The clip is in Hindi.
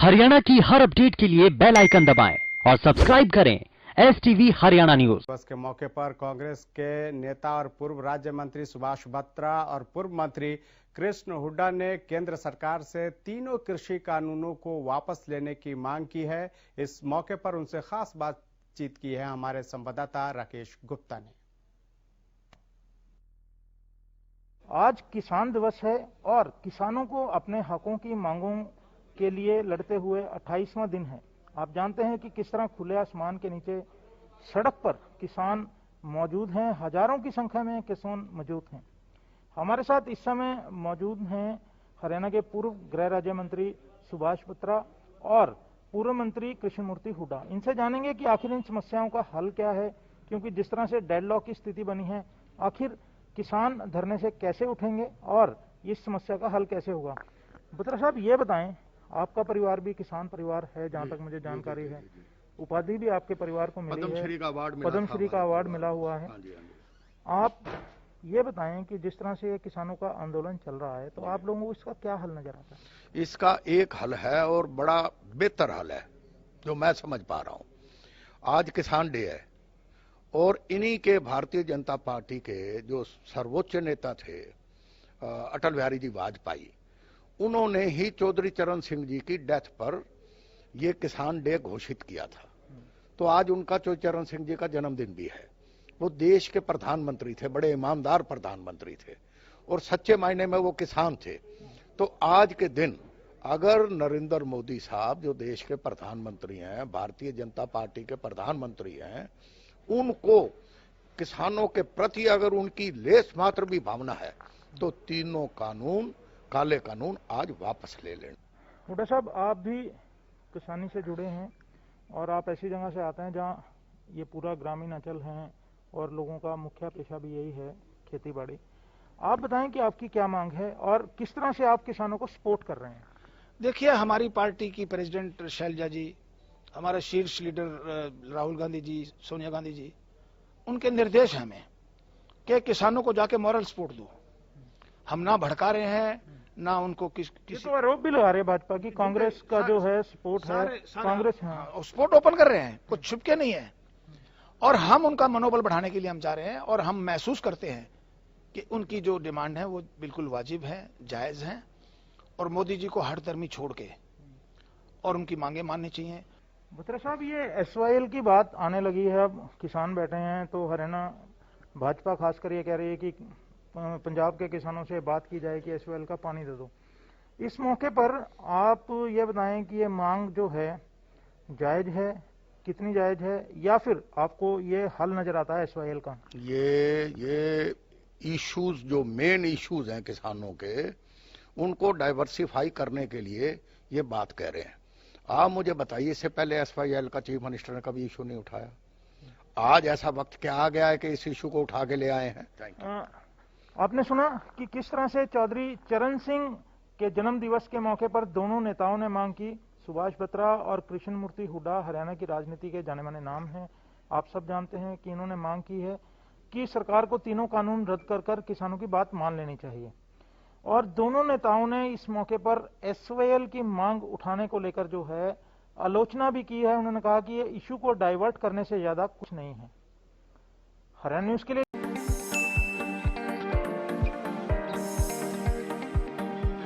हरियाणा की हर अपडेट के लिए बेल आइकन दबाएं और सब्सक्राइब करें STV हरियाणा न्यूज। दिवस के मौके पर कांग्रेस के नेता और पूर्व राज्य मंत्री सुभाष बत्रा और पूर्व मंत्री कृष्ण हुड्डा ने केंद्र सरकार से तीनों कृषि कानूनों को वापस लेने की मांग की है। इस मौके पर उनसे खास बातचीत की है हमारे संवाददाता राकेश गुप्ता ने। आज किसान दिवस है और किसानों को अपने हकों की मांगों के लिए लड़ते हुए 28वां दिन है। आप जानते हैं कि किस तरह खुले आसमान के नीचे सड़क पर किसान मौजूद हैं, हजारों की संख्या में किसान मौजूद हैं। हमारे साथ इस समय मौजूद हैं हरियाणा के पूर्व गृह राज्य मंत्री सुभाष बत्रा और पूर्व मंत्री कृष्णमूर्ति हुड्डा। इनसे जानेंगे कि आखिर इन समस्याओं का हल क्या है, क्योंकि जिस तरह से डेडलॉक की स्थिति बनी है, आखिर किसान धरने से कैसे उठेंगे और इस समस्या का हल कैसे होगा। बत्रा साहब, ये बताएं, आपका परिवार भी किसान परिवार है, जहां तक मुझे जानकारी है। उपाधि भी आपके परिवार को मिली है, पद्मश्री का अवार्ड मिला हुआ है। आप ये बताएं कि जिस तरह से किसानों का आंदोलन चल रहा है, तो आप लोगों को इसका क्या हल नजर आता है? इसका एक हल है और बड़ा बेहतर हल है जो मैं समझ पा रहा हूं। आज किसान डे है और इन्हीं के भारतीय जनता पार्टी के जो सर्वोच्च नेता थे अटल बिहारी जी वाजपेयी, उन्होंने ही चौधरी चरण सिंह जी की डेथ पर यह किसान डे घोषित किया था। तो आज उनका चौधरी चरण सिंह जी का जन्मदिन भी है। वो देश के प्रधानमंत्री थे, बड़े ईमानदार प्रधानमंत्री थे और सच्चे मायने में वो किसान थे। तो आज के दिन अगर नरेंद्र मोदी साहब जो देश के प्रधानमंत्री हैं, भारतीय जनता पार्टी के प्रधानमंत्री हैं, उनको किसानों के प्रति अगर उनकी लेस मात्र भी भावना है तो तीनों कानून, काले कानून आज वापस ले लें। हुड्डा साहब, आप भी किसानी से जुड़े हैं और आप ऐसी जगह से आते हैं जहां ये पूरा ग्रामीण अंचल है और लोगों का मुख्य पेशा भी यही है, खेती बाड़ी। आप बताएं कि आपकी क्या मांग है और किस तरह से आप किसानों को सपोर्ट कर रहे हैं? देखिए, हमारी पार्टी की प्रेसिडेंट शैलजा जी, हमारे शीर्ष लीडर राहुल गांधी जी, सोनिया गांधी जी, उनके निर्देश हैं हमें कि किसानों को जाके मॉरल सपोर्ट दो। हम ना भड़का रहे हैं, ना उनको किसी तो आरोप भी लगा रहे हैं भाजपा की, कांग्रेस का जो है सपोर्ट है, कांग्रेस सपोर्ट ओपन कर रहे हैं, कुछ छुप के नहीं है। और हम उनका मनोबल बढ़ाने के लिए हम जा रहे हैं और हम महसूस करते हैं कि उनकी जो डिमांड है वो बिल्कुल वाजिब है, जायज है और मोदी जी को हठधर्मी छोड़ के और उनकी मांगे माननी चाहिए। बत्रा साहब, ये SYL की बात आने लगी है, अब किसान बैठे हैं तो हरियाणा भाजपा खासकर ये कह रही है कि पंजाब के किसानों से बात की जाए कि SYL का पानी दे दो। इस मौके पर आप ये बताएं कि ये मांग जो है जायज है, कितनी जायज है, या फिर आपको ये हल नजर आता है SYL का? ये इश्यूज जो मेन इश्यूज हैं किसानों के, उनको डाइवर्सिफाई करने के लिए ये बात कह रहे हैं। आप मुझे बताइए, इससे पहले SYL का चीफ मिनिस्टर ने कभी इशू नहीं उठाया। आज ऐसा वक्त क्या आ गया है कि इस इशू को उठा के ले आए हैं? आपने सुना कि किस तरह से चौधरी चरण सिंह के जन्म दिवस के मौके पर दोनों नेताओं ने मांग की। सुभाष बत्रा और कृष्णमूर्ति हुड्डा हरियाणा की राजनीति के जाने माने नाम हैं। आप सब जानते हैं कि इन्होंने मांग की है कि सरकार को तीनों कानून रद्द कर किसानों की बात मान लेनी चाहिए। और दोनों नेताओं ने इस मौके पर SYL की मांग उठाने को लेकर जो है आलोचना भी की है। उन्होंने कहा कि ये इशू को डाइवर्ट करने से ज्यादा कुछ नहीं है। हरियाणा न्यूज के लिए